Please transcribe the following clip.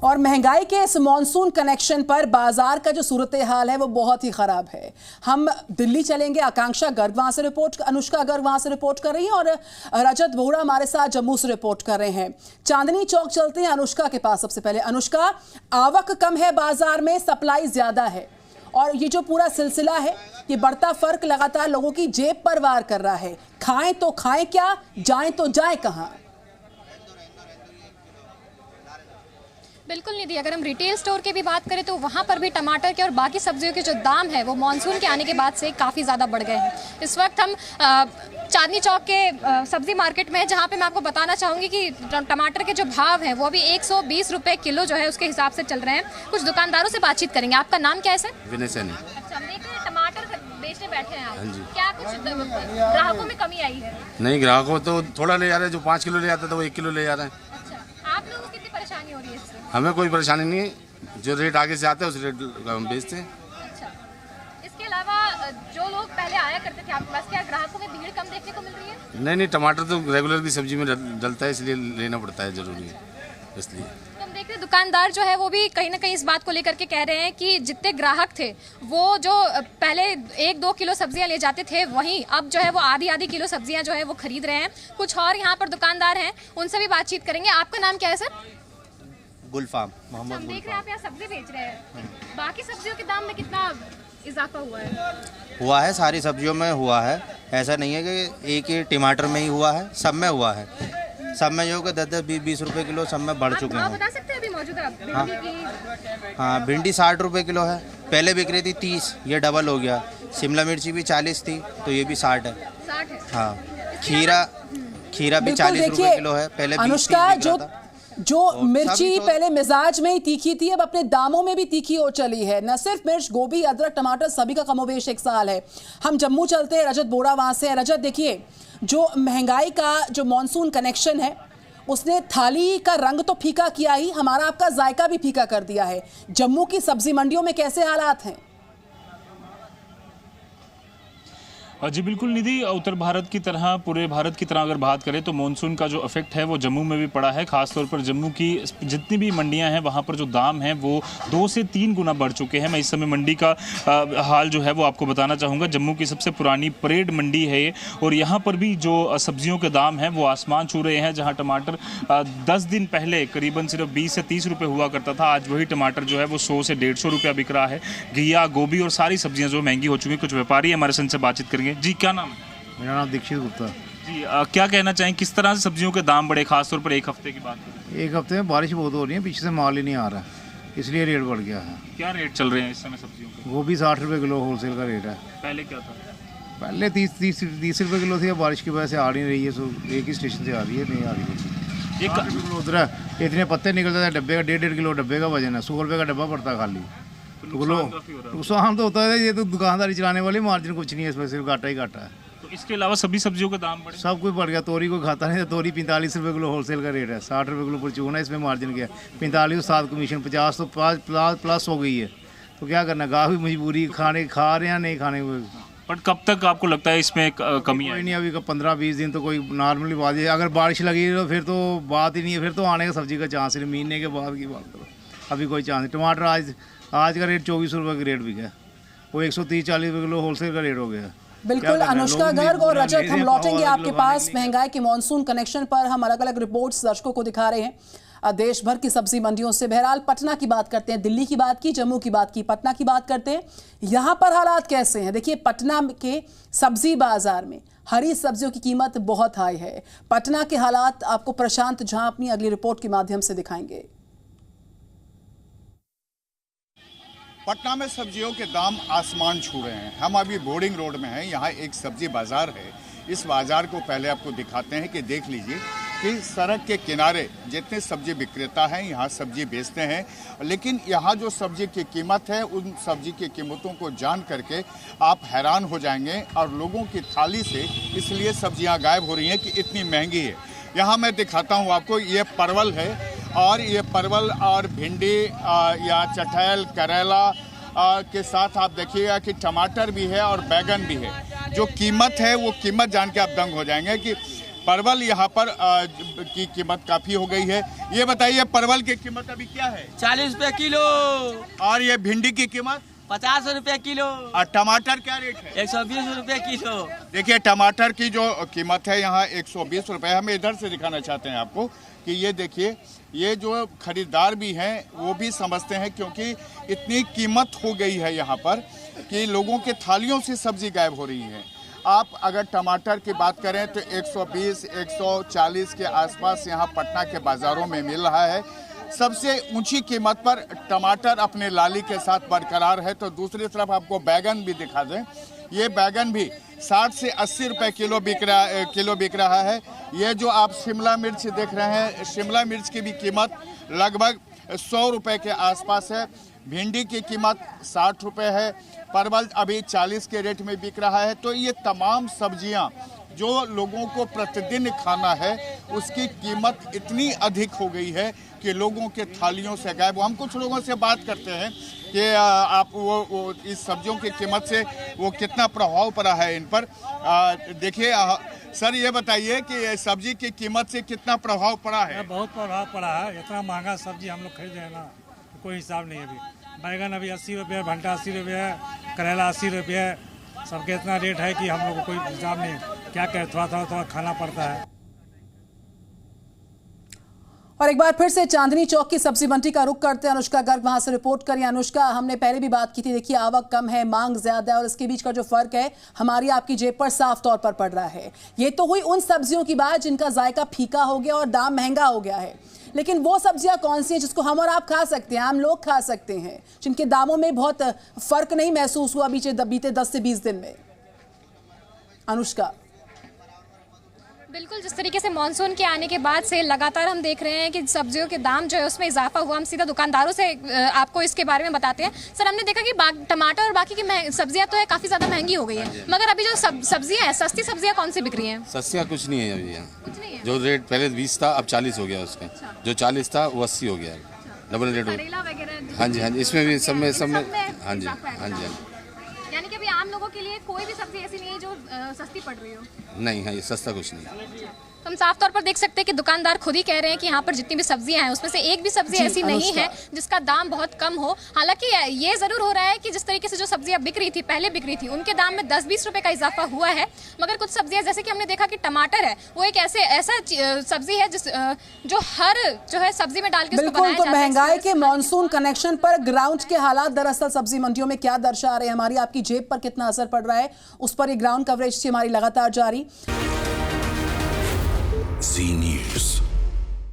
और महंगाई के इस मॉनसून कनेक्शन पर बाजार का जो सूरत हाल है वो बहुत ही खराब है। हम दिल्ली चलेंगे, आकांक्षा गर्ग वहां से रिपोर्ट, अनुष्का गर्ग वहां से रिपोर्ट कर रही हैं और रजत बोहरा हमारे साथ जम्मू से रिपोर्ट कर रहे हैं। चांदनी चौक चलते हैं अनुष्का के पास। सबसे पहले अनुष्का, आवक कम है बाजार में, सप्लाई ज्यादा है और ये जो पूरा सिलसिला है ये बढ़ता फर्क लगातार लोगों की जेब पर वार कर रहा है। खाएं तो खाएं क्या, जाएं तो जाएं कहां? बिल्कुल निधि, अगर हम रिटेल स्टोर की भी बात करें तो वहाँ पर भी टमाटर के और बाकी सब्जियों के जो दाम है वो मानसून के आने के बाद से काफ़ी ज़्यादा बढ़ गए हैं। इस वक्त हम चांदनी चौक के सब्जी मार्केट में है, जहाँ पे मैं आपको बताना चाहूँगी कि टमाटर के जो भाव हैं वो अभी 120 रुपये किलो जो है उसके हिसाब से चल रहे हैं। कुछ दुकानदारों से बातचीत करेंगे। आपका नाम क्या है सर? विनय सैनी। अच्छा, हम देख रहे हैं टमाटर बेचने बैठे हैं आप। क्या कुछ ग्राहकों में कमी आई है? नहीं, ग्राहकों तो थोड़ा ले जा रहे हैं। जो 5 किलो ले जाते तो वो 1 किलो ले जा रहे हैं। अच्छा, आप लोगों को कितनी परेशानी हो रही है इससे? हमें कोई परेशानी नहीं है, जो रेट आगे से आते हैं उस रेट हम बेचते हैं। अच्छा, इसके अलावा जो लोग पहले आया करते थे आपके पास, क्या ग्राहकों में भीड़ कम देखने को मिल रही है? नहीं, टमाटर तो रेगुलर की सब्जी में डलता है, इसलिए लेना पड़ता है, जरूरी है इसलिए। तो हम देख रहे हैं दुकानदार जो है वो भी कहीं ना कहीं इस बात को लेकर के कह रहे हैं कि जितने ग्राहक थे वो जो पहले 1-2 किलो सब्जियां ले जाते थे, वहीं अब जो है वो आधी किलो सब्जियां जो है वो खरीद रहे हैं। कुछ और यहाँ पर दुकानदार हैं, उनसे भी बातचीत करेंगे। आपका नाम क्या है सर? गुलफाम मोहम्मद। हम देख रहे हैं आप यहाँ सब्जी बेच रहे हैं, बाकी सब्जियों के दाम में कितना इजाफा हुआ है? सारी सब्जियों में हुआ है। ऐसा नहीं है कि एक ही टमाटर में ही हुआ है, सब में हुआ है। सब में जो कि 10-20 रुपए किलो सब में बढ़ चुके हैं। बता सकते हैं अभी मौजूदा भिंडी की? हाँ, भिंडी 60 रुपए किलो है, पहले बिक रही थी 30, ये डबल हो गया। शिमला मिर्ची भी 40 थी तो ये भी 60 है। 60 है। हाँ, खीरा भी 40 रुपए किलो है, पहले 20 अनुष्का, जो मिर्ची तो पहले मिजाज में ही तीखी थी अब अपने दामों में भी तीखी हो चली है। न सिर्फ मिर्च, गोभी, अदरक, टमाटर सभी का कमोवेश एक साल है। हम जम्मू चलते हैं, रजत बोहरा वहां से। रजत, देखिए जो महंगाई का जो मॉनसून कनेक्शन है उसने थाली का रंग तो फीका किया ही, हमारा आपका जायका भी फीका कर दिया है। जम्मू की सब्जी मंडियों में कैसे हालात हैं? जी बिल्कुल निधि, उत्तर भारत की तरह, पूरे भारत की तरह अगर बात करें तो मानसून का जो इफेक्ट है वो जम्मू में भी पड़ा है। खासतौर पर जम्मू की जितनी भी मंडियां हैं वहां पर जो दाम हैं वो 2 से 3 गुना बढ़ चुके हैं। मैं इस समय मंडी का हाल जो है वो आपको बताना चाहूँगा। जम्मू की सबसे पुरानी परेड मंडी है ये और यहाँ पर भी जो सब्जियों के दाम हैं वो आसमान छू रहे हैं। जहाँ टमाटर 10 दिन पहले करीबन सिर्फ 20 से 30 रुपये हुआ करता था, आज वही टमाटर जो है वो 100 से 150 रुपया बिक रहा है। घिया, गोभी और सारी सब्जियाँ जो महंगी हो चुकी हैं। कुछ व्यापारी हमारे संग से बातचीत करेंगे। जी, क्या नाम है? मेरा नाम दीक्षित गुप्ता। जी, क्या कहना चाहें, किस तरह से सब्जियों के दाम बढ़े, खासतौर पर एक हफ्ते की बात करें? एक हफ्ते में बारिश बहुत हो रही है, पीछे से माल ही नहीं आ रहा, इसलिए रेट बढ़ गया है। क्या रेट चल रहे हैं इस समय सब्जियों के? गोभी 60 रुपये किलो होलसेल का रेट है। पहले क्या था? पहले 30 रुपये किलो थी, अब बारिश की वजह से आ नहीं रही है। सो एक ही स्टेशन से आ रही है, नहीं आ रही है। 60 रुपये किलो उधर है, इतने पत्ते निकलते थे डब्बे का, 1.5 किलो डब्बे का वजन है, 100 रुपये का डब्बा पड़ता खाली। नुकसान तो होता है, ये तो दुकानदारी चलाने वाली, मार्जिन कुछ नहीं है इसमें, सिर्फ घाटा ही घाटा है। तो इसके अलावा सभी सब्जियों के दाम बढ़े? सब कुछ बढ़ गया। तोरी कोई खाता नहीं, तोरी 45 रुपये किलो होलसेल का रेट है, 60 रुपये किलो परचून है, इसमें मार्जिन क्या है? 45 7 कमीशन, 50 तो प्लस हो गई है। तो क्या करना, गाँव की मजबूरी, खाने खा रहे हैं नहीं खाने। पर कब तक आपको लगता है इसमें कमी है? नहीं, अभी 15-20 दिन तो कोई नॉर्मली बात है। अगर बारिश लगी तो फिर तो बात ही नहीं है, फिर तो आने का सब्जी का चांस नहीं। महीने के बाद की बात करो, अभी कोई चांस नहीं। टमाटर आज का रेट 24 रुपये का रेट भी है, वो 130-40 रुपये किलो होलसेल का रेट हो गया। बिल्कुल अनुष्का गर्ग और रजत, हम लौटेंगे आपके पास। महंगाई के मॉनसून कनेक्शन पर हम अलग अलग रिपोर्ट्स दर्शकों को दिखा रहे हैं देश भर की सब्जी मंडियों से। बहरहाल पटना की बात करते हैं, दिल्ली की बात की, जम्मू की बात की, पटना की बात करते हैं। यहाँ पर हालात कैसे हैं? देखिए पटना के सब्जी बाजार में हरी सब्जियों की कीमत बहुत हाई है। पटना के हालात आपको प्रशांत झा अपनी अगली रिपोर्ट के माध्यम से दिखाएंगे। पटना में सब्जियों के दाम आसमान छू रहे हैं। हम अभी बोर्डिंग रोड में हैं, यहाँ एक सब्जी बाजार है। इस बाजार को पहले आपको दिखाते हैं कि देख लीजिए कि सड़क के किनारे जितने सब्जी विक्रेता हैं यहाँ सब्जी बेचते हैं, लेकिन यहाँ जो सब्जी की कीमत है उन सब्जी की कीमतों को जान करके आप हैरान हो जाएंगे और लोगों की थाली से इसलिए सब्जियाँ गायब हो रही हैं कि इतनी महंगी है। यहाँ मैं दिखाता हूँ आपको, ये परवल है और ये परवल और भिंडी या चठैल, करेला के साथ आप देखिएगा कि टमाटर भी है और बैगन भी है। जो कीमत है वो कीमत जान के आप दंग हो जाएंगे कि परवल यहाँ पर की कीमत काफ़ी हो गई है। ये बताइए परवल की कीमत अभी क्या है? 40 रुपए किलो। और ये भिंडी की कीमत 50 रुपए किलो। और टमाटर क्या रेट है? 120 रुपए किलो। देखिए टमाटर की जो कीमत है यहाँ 120 रुपए। हम इधर से दिखाना चाहते हैं आपको कि ये देखिए, ये जो खरीदार भी हैं वो भी समझते हैं, क्योंकि इतनी कीमत हो गई है यहाँ पर कि लोगों के थालियों से सब्जी गायब हो रही है। आप अगर टमाटर की बात करें तो 120, 140 के आसपास यहाँ पटना के बाज़ारों में मिल रहा है। सबसे ऊंची कीमत पर टमाटर अपने लाली के साथ बरकरार है। तो दूसरी तरफ आपको बैगन भी दिखा दें। ये बैगन भी 60 से 80 रुपए किलो बिक रहा है। ये जो आप शिमला मिर्च देख रहे हैं, शिमला मिर्च की भी कीमत लगभग 100 रुपए के आसपास है। भिंडी की कीमत 60 रुपए है। परवल अभी 40 के रेट में बिक रहा है। तो ये तमाम सब्जियां जो लोगों को प्रतिदिन खाना है उसकी कीमत इतनी अधिक हो गई है कि लोगों के थालियों से गायब। हम कुछ लोगों से बात करते हैं कि आप वो इस सब्जियों की कीमत से वो कितना प्रभाव पड़ा है इन पर। देखिए सर, ये बताइए कि सब्जी की कीमत से कितना प्रभाव पड़ा है? बहुत प्रभाव पड़ा है। इतना महंगा सब्जी हम लोग खरीद रहे हैं ना, कोई हिसाब नहीं है। अभी बैगन अभी 80 रुपये, भंटा 80 रुपये, करेला 80 रुपये, सबके इतना रेट है कि हम लोग को कोई हिसाब नहीं। क्या करें, थोड़ा खाना पड़ता है। और एक बार फिर से चांदनी चौक की सब्जी मंडी का रुख करते हैं। अनुष्का गर्ग वहां से रिपोर्ट करिए। अनुष्का, हमने पहले भी बात की थी, देखिए आवक कम है, मांग ज्यादा है और इसके बीच का जो फर्क है हमारी आपकी जेब पर साफ तौर पर पड़ रहा है। ये तो हुई उन सब्जियों की बात जिनका जायका फीका हो गया और दाम महंगा हो गया है, लेकिन वो सब्जियां कौन सी हैं जिसको हम और आप खा सकते हैं, आम लोग खा सकते हैं, जिनके दामों में बहुत फर्क नहीं महसूस हुआ बीते 10 से 20 दिन में? अनुष्का, बिल्कुल, जिस तरीके से मानसून के आने के बाद से लगातार हम देख रहे हैं कि सब्जियों के दाम जो है उसमें इजाफा हुआ। हम सीधा दुकानदारों से आपको इसके बारे में बताते हैं। सर, हमने देखा कि टमाटर और बाकी की सब्जियां तो है काफ़ी ज़्यादा महंगी हो गई है, मगर अभी जो सब्जियां हैं, सस्ती सब्जियां कौन सी बिक रही हैं? सस्तियाँ कुछ नहीं है अभी यहाँ। कुछ नहीं है। जो रेट पहले 20 था अब 40 हो गया उसका। जो 40 था वो 80 हो गया, डबल रेट हो गया। हाँ जी, इसमें भी सब में हाँ जी। यानी कि अभी आम लोगों के लिए कोई भी सब्जी ऐसी नहीं है जो सस्ती पड़ रही हो? नहीं है, ये सस्ता कुछ नहीं। हम साफ तौर पर देख सकते हैं कि दुकानदार खुद ही कह रहे हैं कि यहाँ पर जितनी भी सब्जियां हैं उसमें से एक भी सब्जी ऐसी नहीं है जिसका दाम बहुत कम हो। हालांकि ये जरूर हो रहा है कि जिस तरीके से जो सब्जियां बिक रही थी, पहले बिक रही थी, उनके दाम में 10-20 रुपए का इजाफा हुआ है। मगर कुछ सब्जियां, जैसे कि हमने देखा कि टमाटर है, वो एक ऐसा सब्जी है जो हर जो है सब्जी में डाल के उसको बनाया बिल्कुल। तो जाता है। महंगाई के मॉनसून कनेक्शन पर ग्राउंड के हालात दरअसल सब्जी मंडियों में क्या दर्शा रहे हैं, हमारी आपकी जेब पर कितना असर पड़ रहा है, उस पर ये ग्राउंड कवरेज थी हमारी लगातार जारी। Zee News.